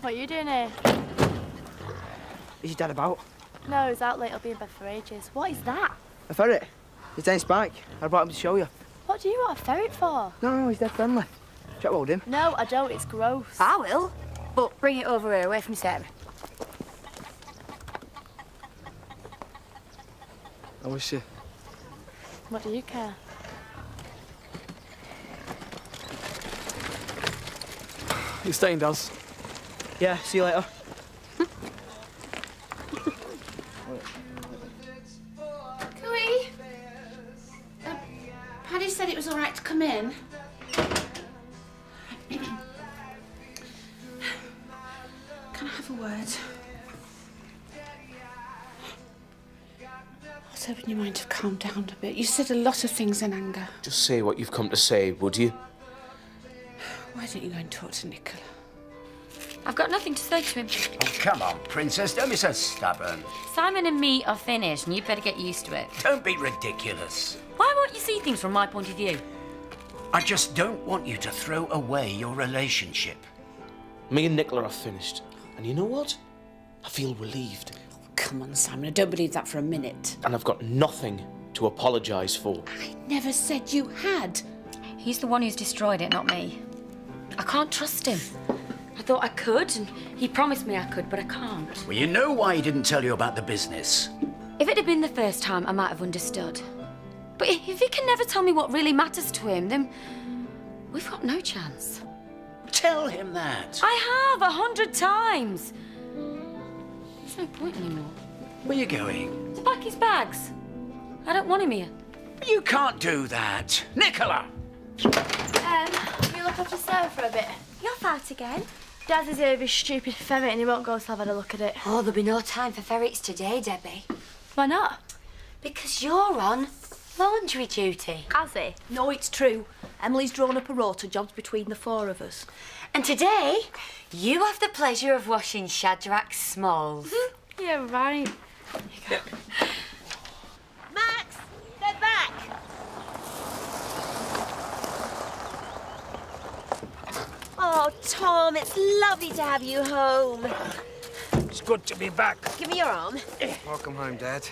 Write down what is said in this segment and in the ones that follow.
What are you doing here? Is your dad about? No, he's out late. He'll be in bed for ages. What is that? A ferret. His name's Spike. I brought him to show you. What do you want a ferret for? No, he's dead friendly. Shall I hold him? No, I don't. It's gross. I will. But bring it over here, away from Sarah. I wish you. What do you care? You staying, Daz? Yeah, see you later. Cooey? Paddy said it was all right to come in. Can I have a word? I was hoping you might have calmed down a bit. You said a lot of things in anger. Just say what you've come to say, would you? Why don't you go and talk to Nicola? I've got nothing to say to him. Oh, come on, Princess, don't be so stubborn. Simon and me are finished, and you'd better get used to it. Don't be ridiculous. Why won't you see things from my point of view? I just don't want you to throw away your relationship. Me and Nicola are finished. And you know what? I feel relieved. Oh, come on, Simon, I don't believe that for a minute. And I've got nothing to apologise for. I never said you had. He's the one who's destroyed it, not me. I can't trust him. I thought I could, and he promised me I could, but I can't. Well, you know why he didn't tell you about the business. If it had been the first time, I might have understood. But if he can never tell me what really matters to him, then we've got no chance. Tell him that. I have 100 times. There's no point anymore. Where are you going? To pack his bags. I don't want him here. You can't do that. Nicola! Will you look after Sarah for a bit? You're out again. Dad is here with his stupid ferret and he won't go till I've had a look at it. Oh, there'll be no time for ferrets today, Debbie. Why not? Because you're on laundry duty. Has he? No, it's true. Emily's drawn up a rota jobs between the four of us. And today, you have the pleasure of washing Shadrach Smalls. Yeah, right. Max, they're back. Oh, Tom, it's lovely to have you home. It's good to be back. Give me your arm. Welcome home, Dad.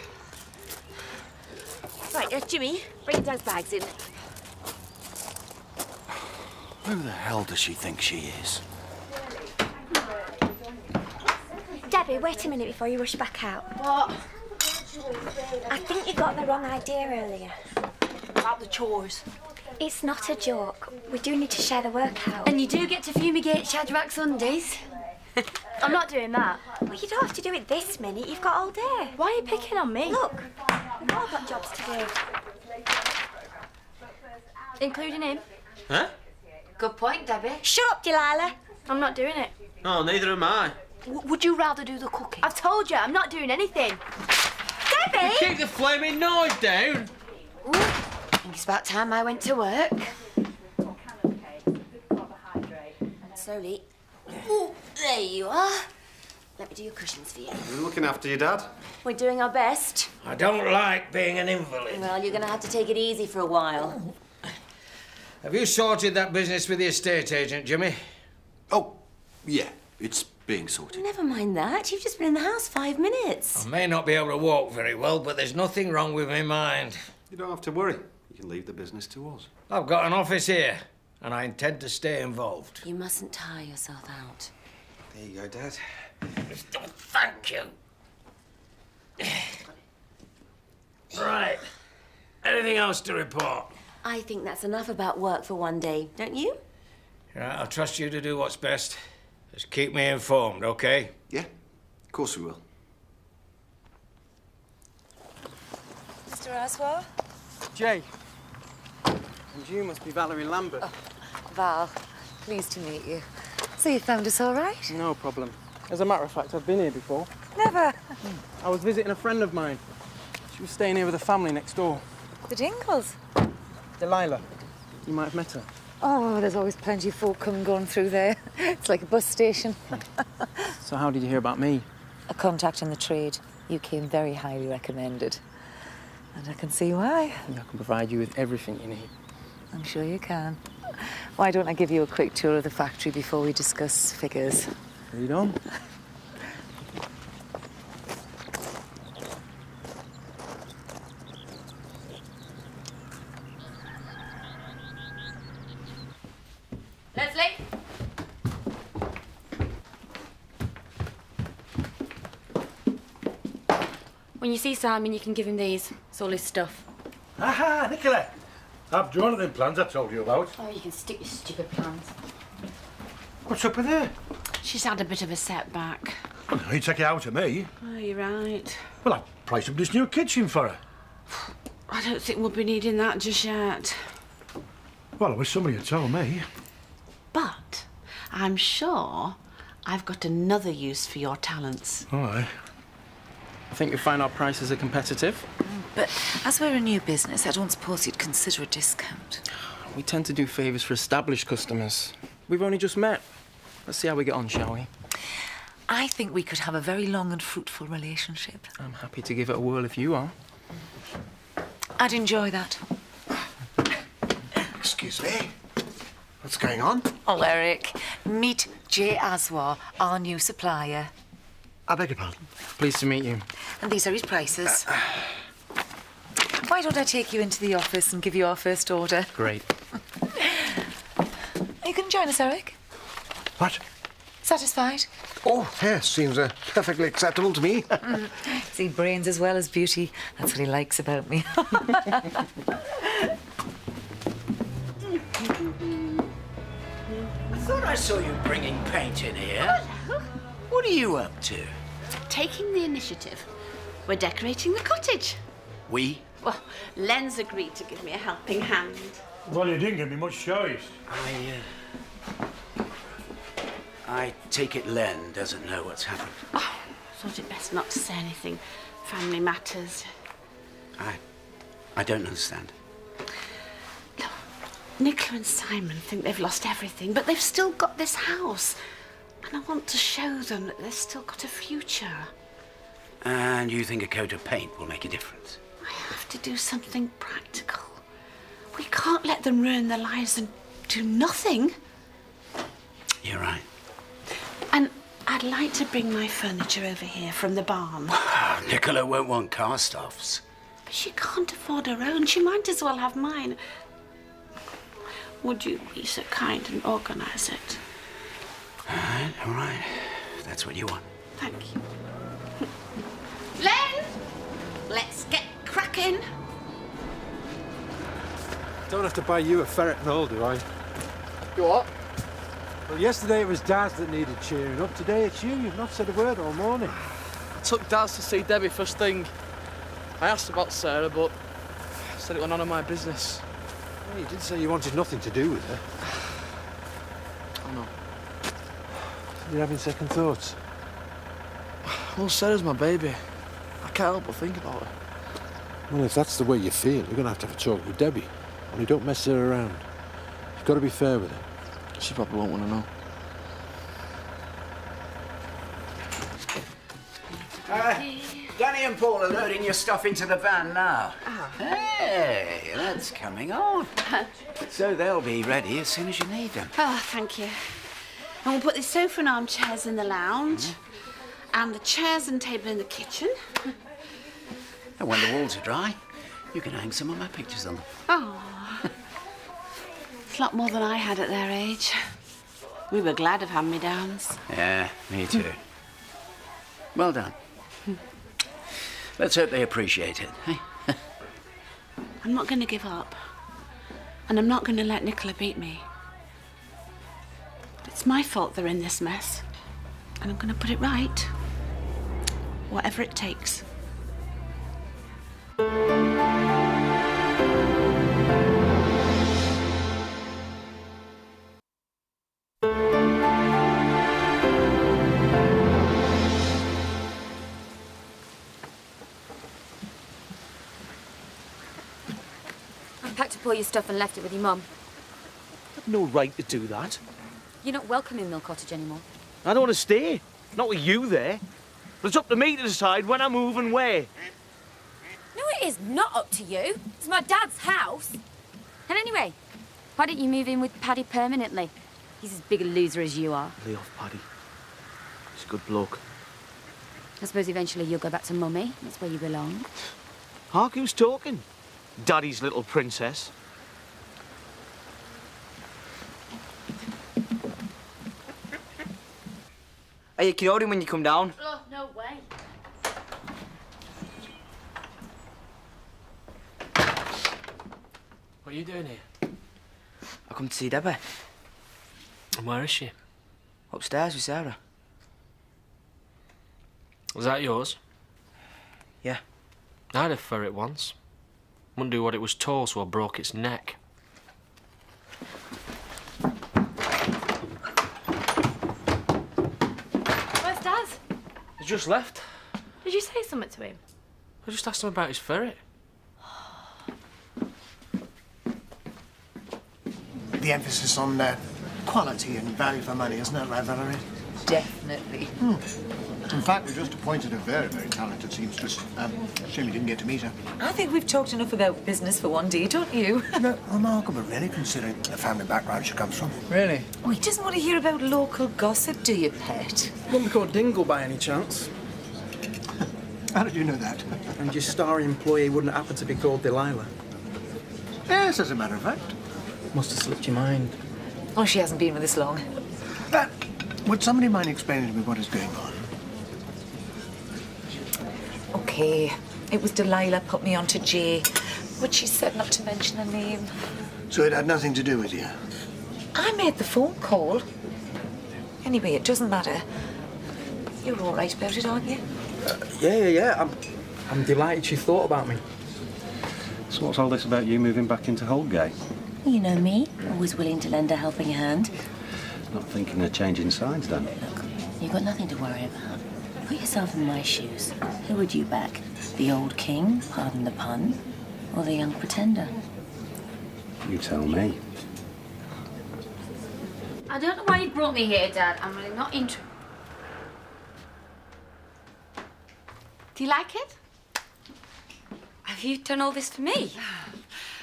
Right, Jimmy, bring Dad's bags in. Who the hell does she think she is? Debbie, wait a minute before you rush back out. What? I think you got the wrong idea earlier. About the chores. It's not a joke. We do need to share the work out. And you do get to fumigate Shadrach Sundays. I'm not doing that. Well, you don't have to do it this minute. You've got all day. Why are you picking on me? Look, we've all got jobs to do. Including him. Huh? Good point, Debbie. Shut up, Delilah. I'm not doing it. Oh, neither am I. Would you rather do the cooking? I've told you, I'm not doing anything. Debbie! Keep the flaming noise down! I think it's about time I went to work. Slowly. Ooh, there you are. Let me do your cushions for you. You're looking after your dad? We're doing our best. I don't like being an invalid. Well, you're going to have to take it easy for a while. Have you sorted that business with the estate agent, Jimmy? Oh, yeah, it's being sorted. Never mind that. You've just been in the house 5 minutes. I may not be able to walk very well, but there's nothing wrong with my mind. You don't have to worry. You can leave the business to us. I've got an office here, and I intend to stay involved. You mustn't tire yourself out. There you go, Dad. Thank you. Right. Anything else to report? I think that's enough about work for one day, don't you? Right, I'll trust you to do what's best. Just keep me informed, OK? Yeah, of course we will. Mr. Oswald? Jay. And you must be Valerie Lambert. Oh, Val, pleased to meet you. So you found us all right? No problem. As a matter of fact, I've been here before. Never. I was visiting a friend of mine. She was staying here with a family next door. The Dingles? Delilah. You might have met her. Oh, there's always plenty of folk coming and going through there. It's like a bus station. So how did you hear about me? A contact in the trade. You came very highly recommended. And I can see why. I can provide you with everything you need. I'm sure you can. Why don't I give you a quick tour of the factory before we discuss figures? Read on. Leslie? When you see Simon, you can give him these. It's all his stuff. Aha, Nicola! I've drawn them plans I told you about. Oh, you can stick your stupid plans. What's up with her? She's had a bit of a setback. Well, you take it out of me. Oh, you're right. Well, I priced up this new kitchen for her. I don't think we'll be needing that just yet. Well, I wish somebody had told me. But I'm sure I've got another use for your talents. All right. I think you'll find our prices are competitive. But as we're a new business, I don't suppose you'd consider a discount. We tend to do favours for established customers. We've only just met. Let's see how we get on, shall we? I think we could have a very long and fruitful relationship. I'm happy to give it a whirl if you are. I'd enjoy that. Excuse me. What's going on? Oh, Eric, meet Jay Aswar, our new supplier. I beg your pardon. Pleased to meet you. And these are his prices. Why don't I take you into the office and give you our first order? Great. You can join us, Eric. What? Satisfied? Oh, yes, seems perfectly acceptable to me. See, brains as well as beauty. That's what he likes about me. I thought I saw you bringing paint in here. What are you up to? Taking the initiative. We're decorating the cottage. We? Well, Len's agreed to give me a helping hand. Well, you didn't give me much choice. I take it Len doesn't know what's happened. Oh, thought it best not to say anything. Family matters. I don't understand. Nicola and Simon think they've lost everything, but they've still got this house. And I want to show them that they've still got a future. And you think a coat of paint will make a difference? I have to do something practical. We can't let them ruin their lives and do nothing. You're right. And I'd like to bring my furniture over here from the barn. Nicola won't want cast-offs. But she can't afford her own. She might as well have mine. Would you be so kind and organise it? All right. If that's what you want. Thank you. Len! Let's get cracking. Don't have to buy you a ferret and all, do I? You what? Well, yesterday it was Daz that needed cheering up. Today it's you. You've not said a word all morning. I took Daz to see Debbie first thing. I asked about Sarah, but said it went none of my business. Well, you did say you wanted nothing to do with her. I know. You're having second thoughts? Well, Sarah's my baby. I can't help but think about her. Well, if that's the way you feel, you're going to have a talk with Debbie. Only don't mess her around. You've got to be fair with her. She probably won't want to know. Danny and Paul are loading your stuff into the van now. Hey, that's coming on. So they'll be ready as soon as you need them. Oh, thank you. And we'll put the sofa and armchairs in the lounge, and the chairs and table in the kitchen. And when the walls are dry, you can hang some of my pictures on them. Oh. It's a lot more than I had at their age. We were glad of hand-me-downs. Yeah, me too. Well done. Let's hope they appreciate it, eh? I'm not going to give up. And I'm not going to let Nicola beat me. It's my fault they're in this mess. And I'm going to put it right. Whatever it takes. I packed up all your stuff and left it with your mum. I've no right to do that. You're not welcome in Mill Cottage anymore. I don't want to stay. Not with you there. But it's up to me to decide when I move and where. No, it is not up to you. It's my dad's house. And anyway, why don't you move in with Paddy permanently? He's as big a loser as you are. Lay off, Paddy. good bloke. I suppose eventually you'll go back to Mummy. That's where you belong. Hark, who's talking? Daddy's little princess. Hey, you can hold him when you come down. Oh, no way. What are you doing here? I come to see Debbie. And where is she? Upstairs with Sarah. Was that yours? Yeah. I had a ferret once. Wouldn't do what it was told, so I broke its neck. Where's Daz? He's just left. Did you say something to him? I just asked him about his ferret. The emphasis on quality and value for money, isn't it, right, Valerie? Definitely. In fact, we just appointed a very, very talented seamstress. Shame you didn't get to meet her. I think we've talked enough about business for one day, don't you? No, remarkable, really, considering the family background she comes from. Really? Oh, he doesn't want to hear about local gossip, do you, pet? Wouldn't be called Dingle by any chance. How did you know that? And your star employee wouldn't happen to be called Delilah. Yes, as a matter of fact. Must have slipped your mind. Oh, she hasn't been with us long. But would somebody mind explaining to me what is going on? Okay, it was Delilah put me on to Jay, but she said not to mention her name. So it had nothing to do with you? I made the phone call. Anyway, it doesn't matter. You're all right about it, aren't you? Yeah. I'm delighted she thought about me. So what's all this about you moving back into Holgate? You know me, always willing to lend a helping hand. Not thinking of changing sides then? Look, you've got nothing to worry about. Put yourself in my shoes. Who would you back? The old king, pardon the pun, or the young pretender? You tell me. I don't know why you brought me here, Dad. I'm really not interested. Do you like it? Have you done all this for me?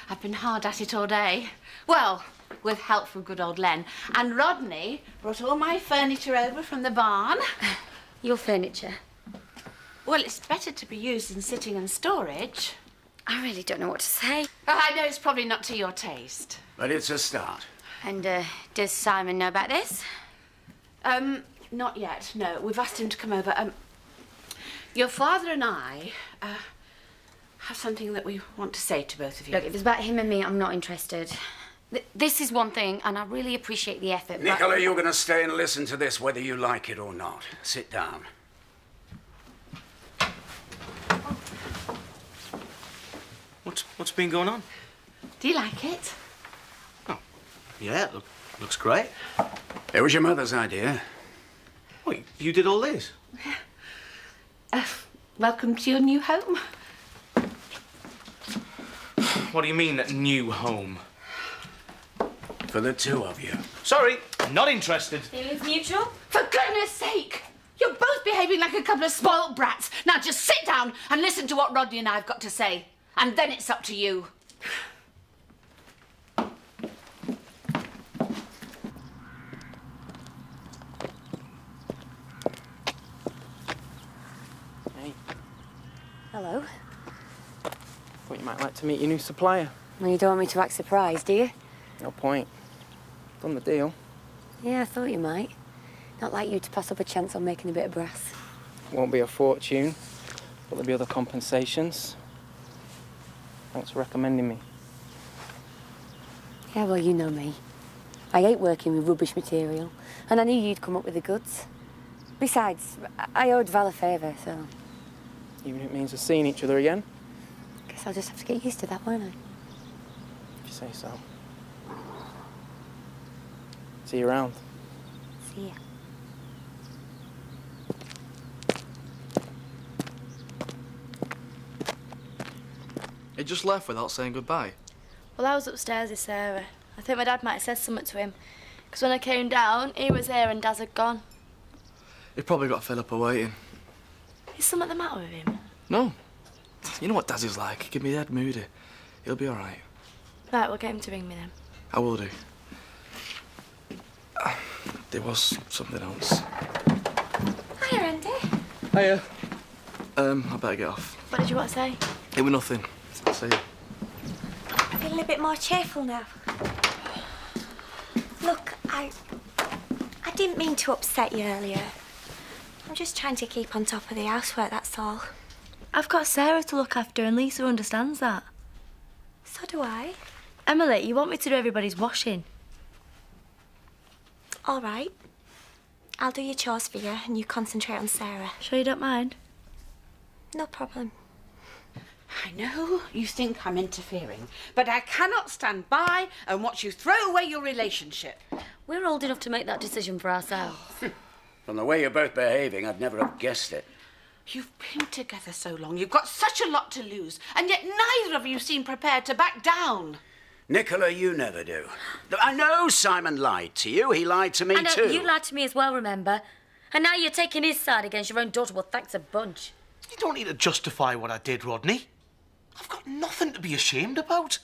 I've been hard at it all day. Well, with help from good old Len. And Rodney brought all my furniture over from the barn. Your furniture? Well, it's better to be used in sitting and storage. I really don't know what to say. Well, I know it's probably not to your taste. But it's a start. And does Simon know about this? Not yet, no. We've asked him to come over. Your father and I have something that we want to say to both of you. Look, if it's about him and me, I'm not interested. This is one thing, and I really appreciate the effort, Nicola, but... you're going to stay and listen to this whether you like it or not. Sit down. What's been going on? Do you like it? Yeah, looks great. It was your mother's idea. Wait, you did all this? Welcome to your new home. What do you mean, new home? For the two of you. Sorry, not interested. Feelings mutual? For goodness sake! You're both behaving like a couple of spoilt brats. Now just sit down and listen to what Rodney and I have got to say. And then it's up to you. Hey, Hello. thought you might like to meet your new supplier. Well, you don't want me to act surprised, do you? No point. Done the deal. Yeah, I thought you might. Not like you to pass up a chance on making a bit of brass. Won't be a fortune, but there'll be other compensations. Thanks for recommending me. Yeah, well, you know me. I hate working with rubbish material, and I knew you'd come up with the goods. Besides, I owed Val a favour, so... Even if it means we're seeing each other again, Guess I'll just have to get used to that, won't I? if you say so. See you around. See ya. He just left without saying goodbye. Well, I was upstairs with Sarah. I think my dad might have said something to him. Because when I came down, he was there and Daz had gone. He probably got Philippa waiting. Is something the matter with him? No. You know what Daz is like. He can be dead moody. He'll be all right. Right, we'll get him to ring me then. I will do. There was something else. Hiya. I better get off. What did you want to say? It was nothing. See you. I'm feeling a bit more cheerful now. Look, I didn't mean to upset you earlier. I'm just trying to keep on top of the housework, that's all. I've got Sarah to look after and Lisa understands that. So do I. Emily, you want me to do everybody's washing? All right. I'll do your chores for you and you concentrate on Sarah. Sure you don't mind? No problem. I know you think I'm interfering, but I cannot stand by and watch you throw away your relationship. We're old enough to make that decision for ourselves. From the way you're both behaving, I'd never have guessed it. You've been together so long, you've got such a lot to lose, and yet neither of you seem prepared to back down. Nicola, you never do. I know Simon lied to you. He lied to me I know, too. you lied to me as well, remember? And now you're taking his side against your own daughter. Well, thanks a bunch. You don't need to justify what I did, Rodney. I've got nothing to be ashamed about.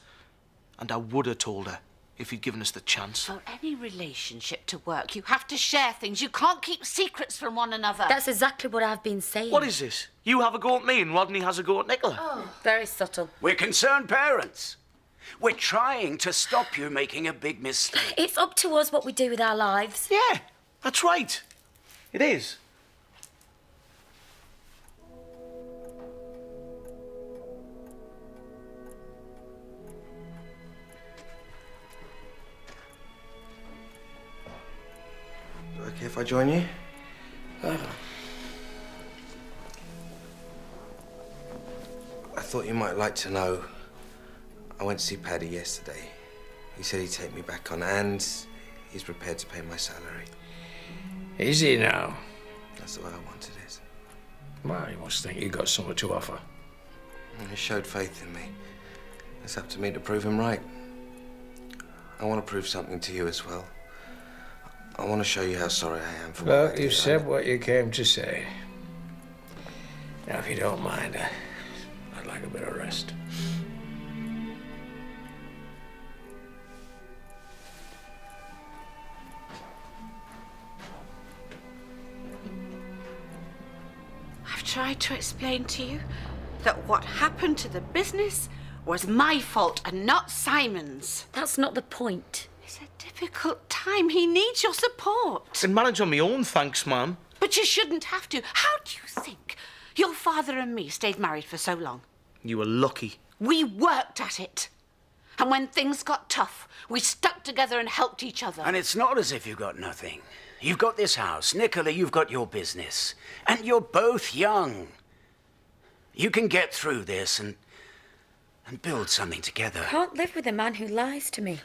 And I would have told her if you'd given us the chance. For any relationship to work, you have to share things. You can't keep secrets from one another. That's exactly what I've been saying. What is this? You have a go at me and Rodney has a go at Nicola. Oh, very subtle. We're concerned parents. We're trying to stop you making a big mistake. It's up to us what we do with our lives. Yeah, that's right. It is. Okay if I join you? I thought you might like to know. I went to see Paddy yesterday. He said he'd take me back on and he's prepared to pay my salary. Is he now? That's the way I wanted it. Well, he must think you got something to offer. And he showed faith in me. It's up to me to prove him right. I want to prove something to you as well. I want to show you how sorry I am for what I Well, did. you said what you came to say. Now, if you don't mind, I'd like a bit of rest. I've tried to explain to you that what happened to the business was my fault and not Simon's. That's not the point. It's a difficult time. He needs your support. I can manage on my own, thanks, ma'am. But you shouldn't have to. How do you think your father and me stayed married for so long? You were lucky. We worked at it. And when things got tough, we stuck together and helped each other. And it's not as if you've got nothing. You've got this house. Nicola, you've got your business. And you're both young. You can get through this and build something together. I can't live with a man who lies to me.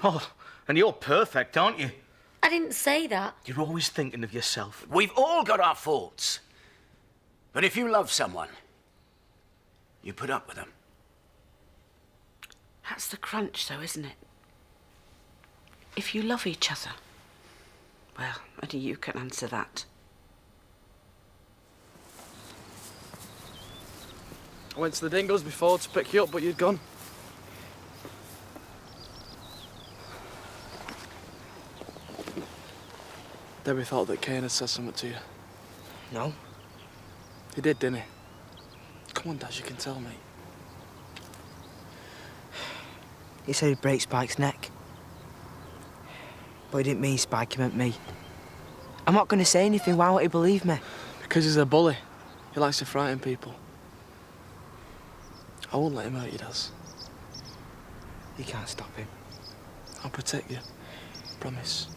Oh, and you're perfect, aren't you? I didn't say that. You're always thinking of yourself. We've all got our faults. But if you love someone, you put up with them. That's the crunch, though, isn't it? If you love each other, well, only you can answer that. I went to the Dingoes before to pick you up, but you'd gone. Debbie thought that Kane had said something to you. No. He did, didn't he? Come on, Dad, you can tell me. He said he'd break Spike's neck. But he didn't mean Spike, he meant me. I'm not going to say anything. Why won't he believe me? Because he's a bully. He likes to frighten people. I won't let him hurt you, Daz. You can't stop him. I'll protect you. Promise.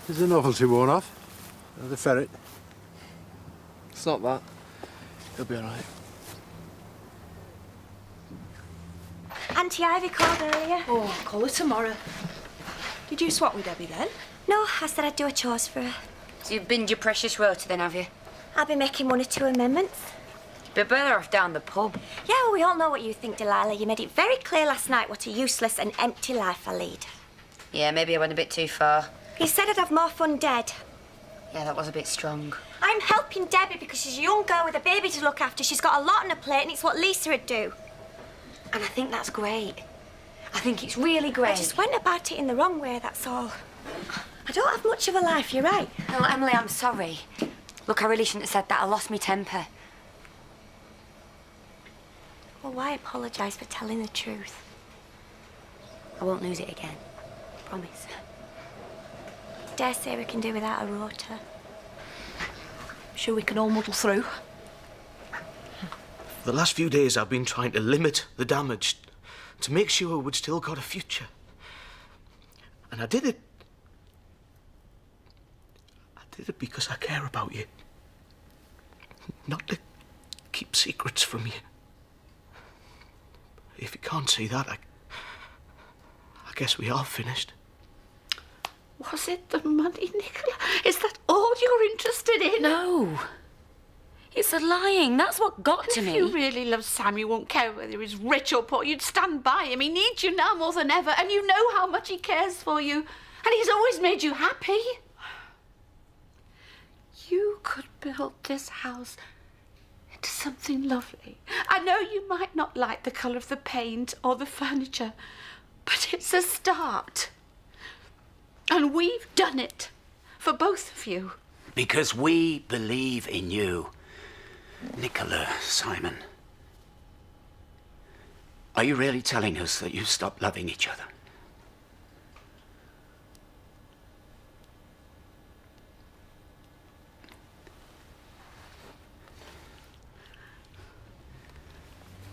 Is the novelty worn off? The ferret? It's not that. He'll be all right. Auntie Ivy called earlier. Oh, I'll call her tomorrow. Did you swap with Debbie then? No, I said I'd do a chores for her. So you've binned your precious rota then, have you? I'll be making 1 or 2 amendments. Be better off down the pub. Yeah, well, we all know what you think, Delilah. You made it very clear last night what a useless and empty life I lead. Yeah, maybe I went a bit too far. You said I'd have more fun dead. Yeah, that was a bit strong. I'm helping Debbie because she's a young girl with a baby to look after. She's got a lot on her plate and it's what Lisa would do. And I think that's great. I think it's really great. I just went about it in the wrong way, that's all. I don't have much of a life, you're right. No, Emily, I'm sorry. Look, I really shouldn't have said that. I lost my temper. Well, why apologise for telling the truth? I won't lose it again. Promise. Dare say we can do without a rota. Sure we can all muddle through? For the last few days, I've been trying to limit the damage, to make sure we'd still got a future. And I did it. I did it because I care about you. Not to keep secrets from you. If you can't see that, I guess we are finished. Was it the money, Nicola? Is that all you're interested in? No. It's the lying. That's what got to me. If you really love Sam, you won't care whether he's rich or poor. You'd stand by him. He needs you now more than ever, and you know how much he cares for you. And he's always made you happy. You could build this house into something lovely. I know you might not like the colour of the paint or the furniture, but it's a start. And we've done it for both of you. Because we believe in you. Nicola, Simon. Are you really telling us that you've stopped loving each other?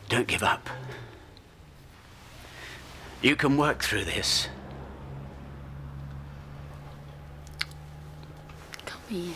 Don't give up. You can work through this. Come here.